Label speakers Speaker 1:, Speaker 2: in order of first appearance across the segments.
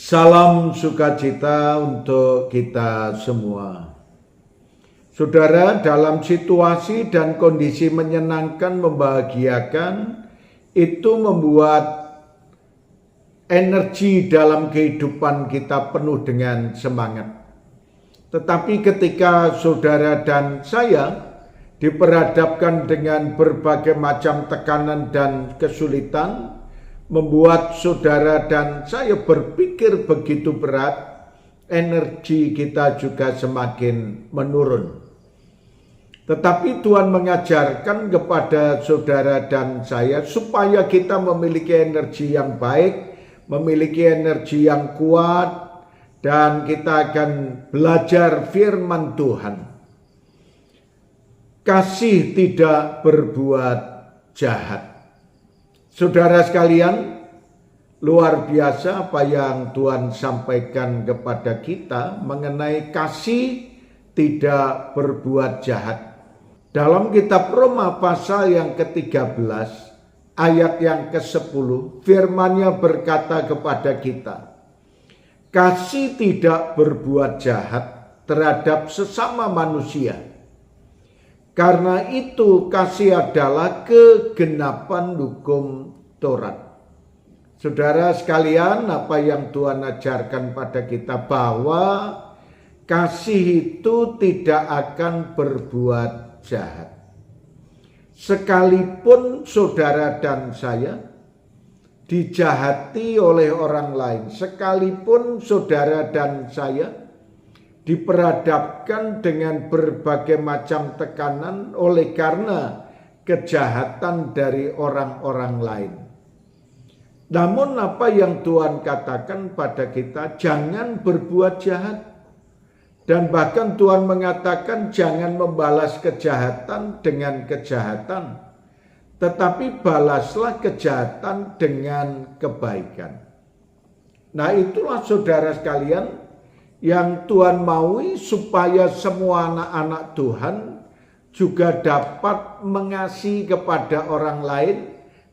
Speaker 1: Salam sukacita untuk kita semua. Saudara, dalam situasi dan kondisi menyenangkan, membahagiakan, itu membuat energi dalam kehidupan kita penuh dengan semangat. Tetapi ketika saudara dan saya diperhadapkan dengan berbagai macam tekanan dan kesulitan, membuat saudara dan saya berpikir begitu berat, energi kita juga semakin menurun. Tetapi Tuhan mengajarkan kepada saudara dan saya supaya kita memiliki energi yang baik, memiliki energi yang kuat, dan kita akan belajar firman Tuhan. Kasih tidak berbuat jahat. Saudara sekalian, luar biasa apa yang Tuhan sampaikan kepada kita mengenai kasih tidak berbuat jahat. Dalam kitab Roma pasal yang ke-13, ayat yang ke-10, firman-Nya berkata kepada kita, kasih tidak berbuat jahat terhadap sesama manusia. Karena itu kasih adalah kegenapan hukum Taurat. Saudara sekalian, apa yang Tuhan ajarkan pada kita bahwa kasih itu tidak akan berbuat jahat. Sekalipun saudara dan saya dijahati oleh orang lain, sekalipun saudara dan saya diperhadapkan dengan berbagai macam tekanan oleh karena kejahatan dari orang-orang lain. Namun apa yang Tuhan katakan pada kita, jangan berbuat jahat. Dan bahkan Tuhan mengatakan jangan membalas kejahatan dengan kejahatan, tetapi balaslah kejahatan dengan kebaikan. Nah, itulah saudara sekalian yang Tuhan maui supaya semua anak-anak Tuhan juga dapat mengasihi kepada orang lain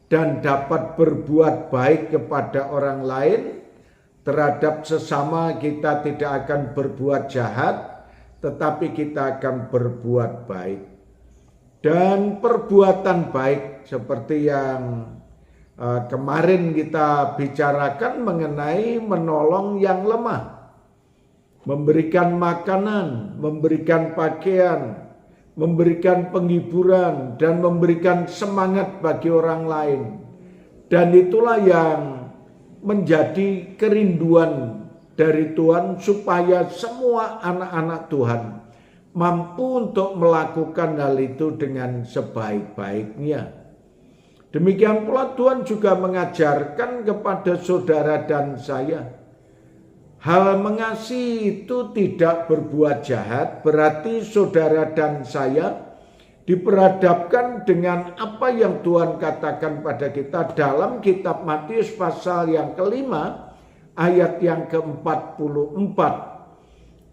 Speaker 1: dan dapat berbuat baik kepada orang lain. Terhadap sesama kita tidak akan berbuat jahat, tetapi kita akan berbuat baik. Dan perbuatan baik seperti yang kemarin kita bicarakan mengenai menolong yang lemah, memberikan makanan, memberikan pakaian, memberikan penghiburan, dan memberikan semangat bagi orang lain. Dan itulah yang menjadi kerinduan dari Tuhan supaya semua anak-anak Tuhan mampu untuk melakukan hal itu dengan sebaik-baiknya. Demikian pula Tuhan juga mengajarkan kepada saudara dan saya, hal mengasihi itu tidak berbuat jahat, berarti saudara dan saya diperhadapkan dengan apa yang Tuhan katakan pada kita dalam kitab Matius pasal yang ke-5 ayat yang ke-44.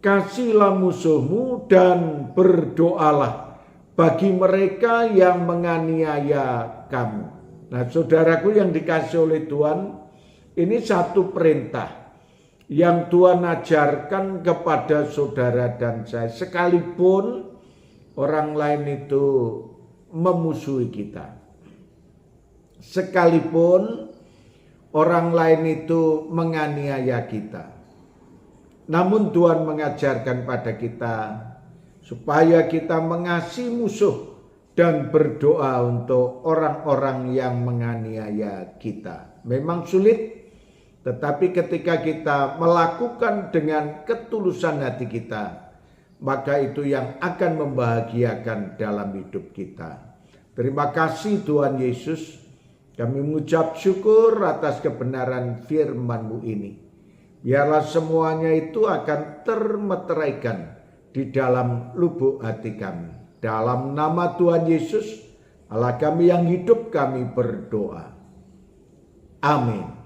Speaker 1: Kasihilah musuhmu dan berdoalah bagi mereka yang menganiaya kamu. Nah, saudaraku yang dikasih oleh Tuhan, ini satu perintah yang Tuhan ajarkan kepada saudara dan saya, sekalipun orang lain itu memusuhi kita, sekalipun orang lain itu menganiaya kita. Namun Tuhan mengajarkan pada kita supaya kita mengasihi musuh dan berdoa untuk orang-orang yang menganiaya kita. Memang sulit, tetapi ketika kita melakukan dengan ketulusan hati kita, maka itu yang akan membahagiakan dalam hidup kita. Terima kasih Tuhan Yesus. Kami mengucap syukur atas kebenaran firman-Mu ini. Biarlah semuanya itu akan termeteraikan di dalam lubuk hati kami. Dalam nama Tuhan Yesus, Allah kami yang hidup, kami berdoa. Amin.